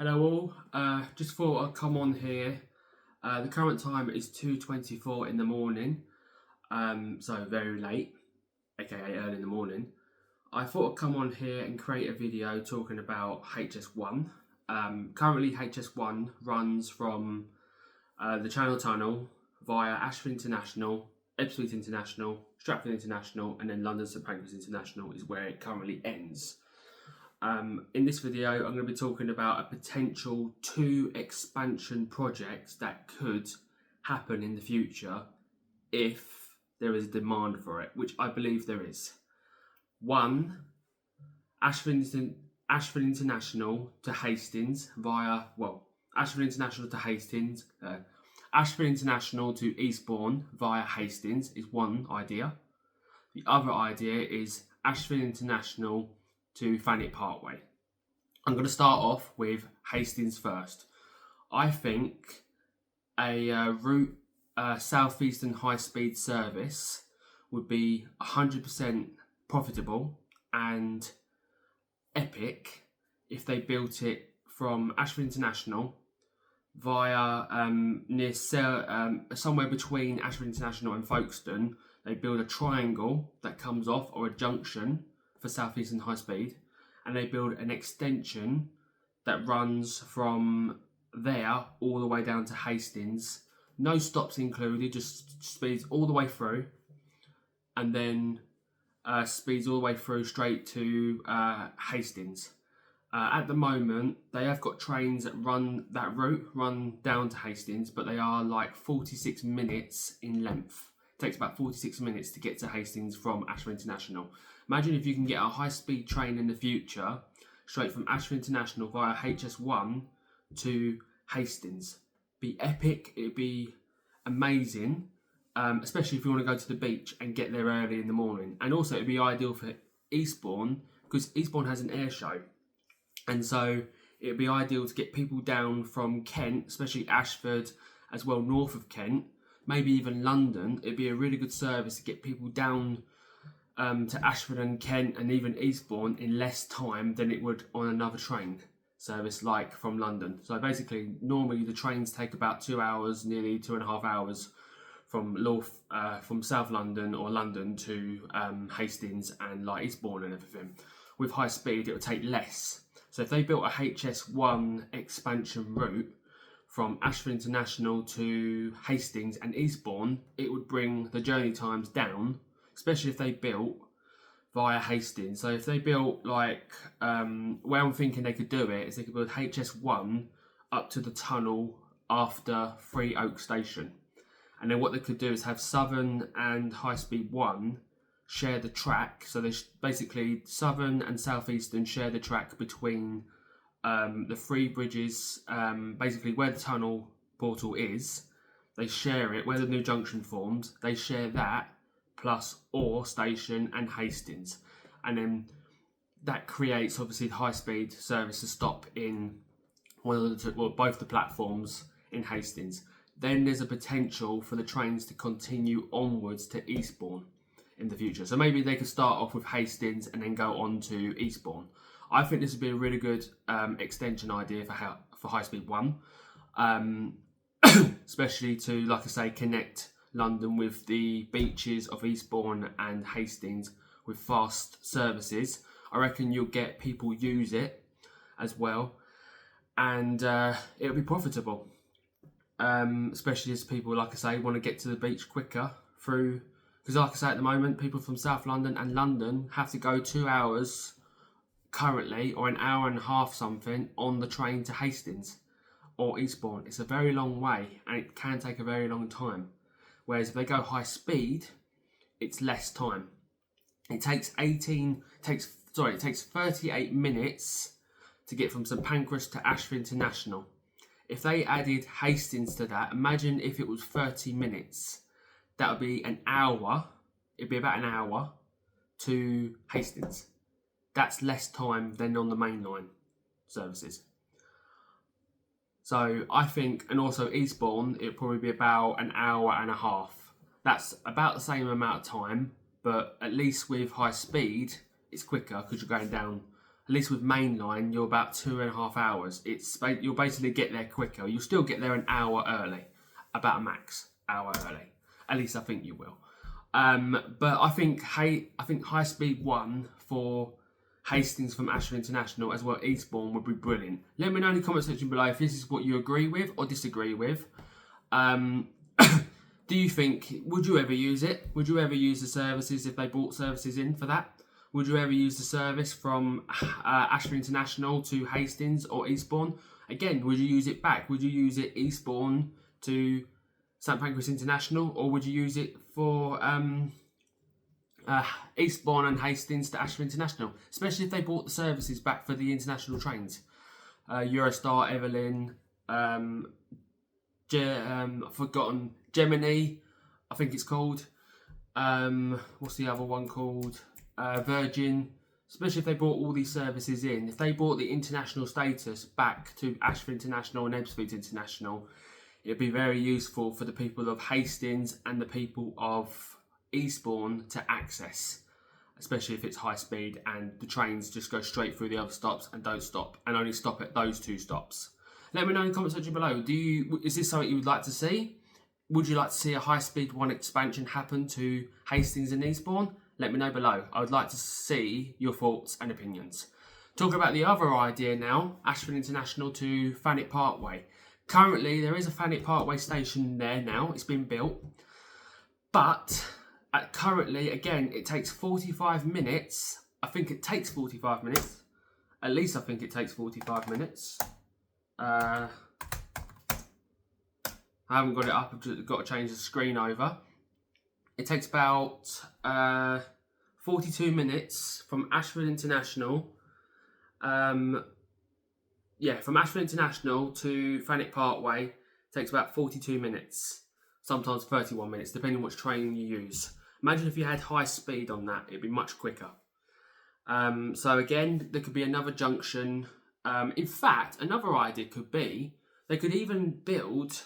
Hello all, just thought I'd come on here. The current time is 2:24 in the morning, so very late, aka early in the morning. I thought I'd come on here and create a video talking about HS1. Currently HS1 runs from the Channel Tunnel via Ashford International, Ipswich International, Stratford International, and then London St Pancras International is where it currently ends. In this video, I'm going to be talking about a potential 2 expansion projects that could happen in the future if there is a demand for it, which I believe there is. 1, Ashford International to Hastings Ashford International to Hastings, Ashford International to Eastbourne via Hastings is one idea. The other idea is Ashford International to Thanet Parkway. I'm going to start off with Hastings first. I think a route southeastern high-speed service would be 100% profitable and epic if they built it from Ashford International via somewhere between Ashford International and Folkestone. They build a triangle that comes off, or a junction for southeastern high speed, and they build an extension that runs from there all the way down to Hastings. No stops included, just speeds all the way through, and then speeds all the way through straight to Hastings. At the moment, they have got trains that run that route, run down to Hastings, but they are like 46 minutes in length. It takes about 46 minutes to get to Hastings from Ashford International. Imagine if you can get a high-speed train in the future straight from Ashford International via HS1 to Hastings. Be epic, it'd be amazing, especially if you want to go to the beach and get there early in the morning. And also it'd be ideal for Eastbourne, because Eastbourne has an air show. And so it'd be ideal to get people down from Kent, especially Ashford, as well north of Kent, maybe even London. It'd be a really good service to get people down to Ashford and Kent and even Eastbourne in less time than it would on another train service like from London. So basically, normally the trains take about 2 hours, nearly 2.5 hours from South London or London to Hastings and like Eastbourne and everything. With high speed, it would take less. So if they built a HS1 expansion route from Ashford International to Hastings and Eastbourne, it would bring the journey times down, especially if they built via Hastings. So if they built where I'm thinking they could do it is they could build HS1 up to the tunnel after Three Oak Station. And then what they could do is have Southern and High Speed 1 share the track. So they basically Southern and Southeastern share the track between the three bridges, basically where the tunnel portal is. They share it, where the new junction forms, they share that plus Orr Station and Hastings. And then that creates obviously the high speed service to stop in both the platforms in Hastings. Then there's a potential for the trains to continue onwards to Eastbourne in the future. So maybe they could start off with Hastings and then go on to Eastbourne. I think this would be a really good extension idea for High Speed 1, especially to, like I say, connect London with the beaches of Eastbourne and Hastings with fast services. I reckon you'll get people use it as well, and it'll be profitable, especially as people, like I say, want to get to the beach quicker through. Because like I say, at the moment, people from South London and London have to go 2 hours currently, or an hour and a half something, on the train to Hastings or Eastbourne. It's a very long way and it can take a very long time. Whereas if they go high speed, it's less time. It takes 38 minutes to get from St Pancras to Ashford International. If they added Hastings to that, imagine if it was 30 minutes. That would be an hour. It'd be about an hour to Hastings. That's less time than on the main line services. So I think, and also Eastbourne, it'd probably be about an hour and a half. That's about the same amount of time, but at least with high speed, it's quicker because you're going down At least with mainline, you're about 2.5 hours. You'll basically get there quicker. You'll still get there an hour early, about a max hour early. At least I think you will. But I think high speed 1 for Hastings from Ashford International as well Eastbourne would be brilliant. Let me know in the comment section below if this is what you agree with or disagree with. Do you think, would you ever use it? Would you ever use the services if they brought services in for that? Would you ever use the service from Ashford International to Hastings or Eastbourne? Again, would you use it back? Would you use it Eastbourne to St Pancras International, or would you use it for Eastbourne and Hastings to Ashford International? Especially if they brought the services back for the international trains. Eurostar, Evelyn, I've forgotten, Gemini, I think it's called. What's the other one called? Virgin. Especially if they brought all these services in. If they brought the international status back to Ashford International and Ebbsfleet International, it'd be very useful for the people of Hastings and the people of Eastbourne to access, especially if it's high speed and the trains just go straight through the other stops and don't stop and only stop at those 2 stops. Let me know in the comment section below. Is this something you would like to see? Would you like to see a high speed 1 expansion happen to Hastings and Eastbourne? Let me know below. I would like to see your thoughts and opinions. Talking about the other idea now, Ashford International to Thanet Parkway. Currently, there is a Thanet Parkway station there now. It's been built. But currently, again, it takes 45 minutes. I think it takes 45 minutes. At least I think it takes 45 minutes. I haven't got it up. I've just got to change the screen over. It takes about 42 minutes from Ashford International. From Ashford International to Thanet Parkway, it takes about 42 minutes. Sometimes 31 minutes, depending on which train you use. Imagine if you had high speed on that, it'd be much quicker. So again, there could be another junction. In fact, another idea could be, they could even build,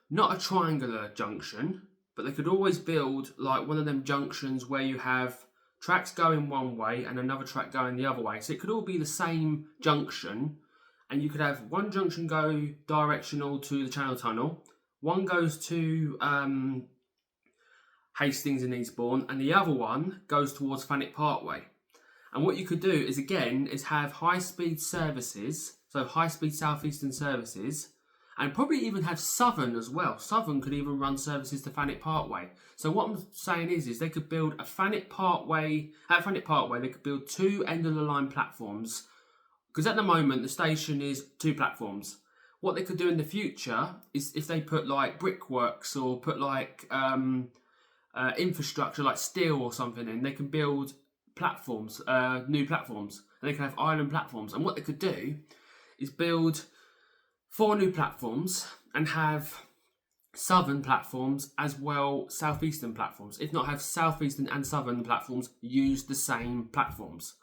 not a triangular junction, but they could always build like one of them junctions where you have tracks going one way and another track going the other way. So it could all be the same junction, and you could have one junction go directional to the Channel Tunnel, one goes to Hastings and Eastbourne, and the other one goes towards Thanet Parkway. And what you could do is, again, is have high-speed services, so high-speed southeastern services, and probably even have Southern as well. Southern could even run services to Thanet Parkway. So what I'm saying is they could build a Thanet Parkway, at Thanet Parkway they could build 2 end-of-the-line platforms, because at the moment the station is 2 platforms. What they could do in the future is if they put like brickworks or put like infrastructure like steel or something in, they can build platforms, new platforms, and they can have island platforms. And what they could do is build 4 new platforms and have southern platforms as well, southeastern platforms. If not, have southeastern and southern platforms use the same platforms,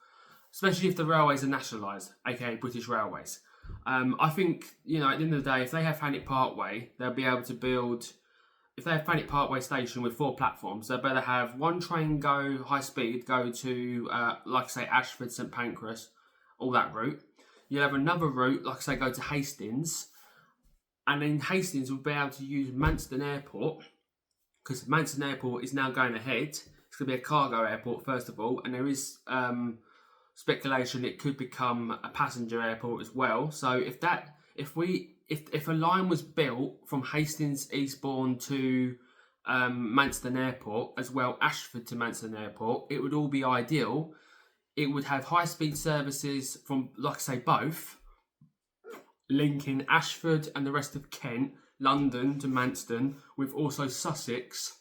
especially if the railways are nationalised, aka British Railways. I think, at the end of the day, if they have Thanet Parkway, they'll be able to build, if they have Thanet Parkway station with 4 platforms, they'll better have one train go high speed, go to, like I say, Ashford, St Pancras, all that route. You'll have another route, like I say, go to Hastings, and then Hastings will be able to use Manston Airport, because Manston Airport is now going ahead. It's going to be a cargo airport, first of all, and there is speculation it could become a passenger airport as well. So if a line was built from Hastings Eastbourne to Manston Airport, as well Ashford to Manston Airport, it would all be ideal. It would have high-speed services from, like I say, both, linking Ashford and the rest of Kent, London to Manston, with also Sussex.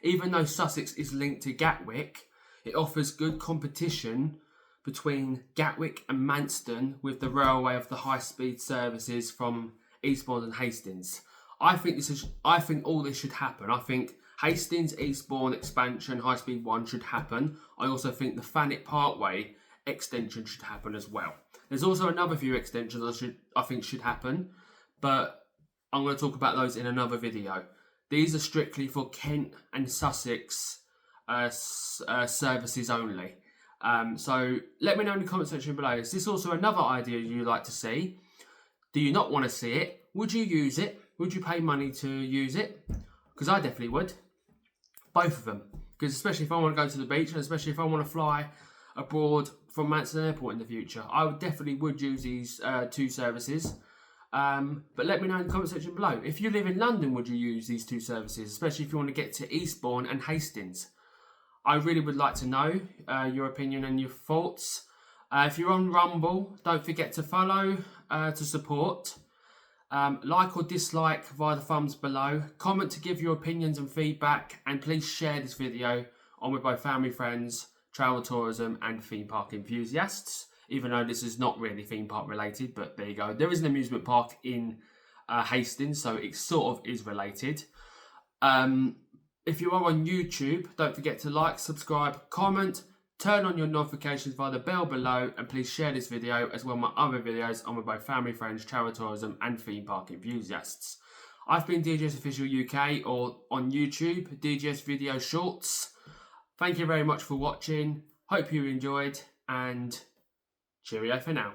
Even though Sussex is linked to Gatwick, it offers good competition between Gatwick and Manston with the railway of the high-speed services from Eastbourne and Hastings. I think all this should happen. I think Hastings Eastbourne expansion, high speed 1 should happen. I also think the Thanet Parkway extension should happen as well. There's also another few extensions I think should happen, but I'm going to talk about those in another video. These are strictly for Kent and Sussex services only. So let me know in the comment section below. Is this also another idea you'd like to see? Do you not want to see it? Would you use it? Would you pay money to use it? Because I definitely would. Both of them. Because especially if I want to go to the beach, and especially if I want to fly abroad from Manchester Airport in the future, I definitely would use these two services. But let me know in the comment section below. If you live in London, would you use these two services? Especially if you want to get to Eastbourne and Hastings. I really would like to know your opinion and your thoughts. If you're on Rumble, don't forget to follow to support. Like or dislike via the thumbs below. Comment to give your opinions and feedback. And please share this video on with both family, friends, travel tourism and theme park enthusiasts. Even though this is not really theme park related, but there you go. There is an amusement park in Hastings, so it sort of is related. If you are on YouTube, don't forget to like, subscribe, comment, turn on your notifications via the bell below, and please share this video as well as my other videos on with both family, friends, travel tourism and theme park enthusiasts. I've been DJS Official UK, or on YouTube, DJS Video Shorts. Thank you very much for watching. Hope you enjoyed, and cheerio for now.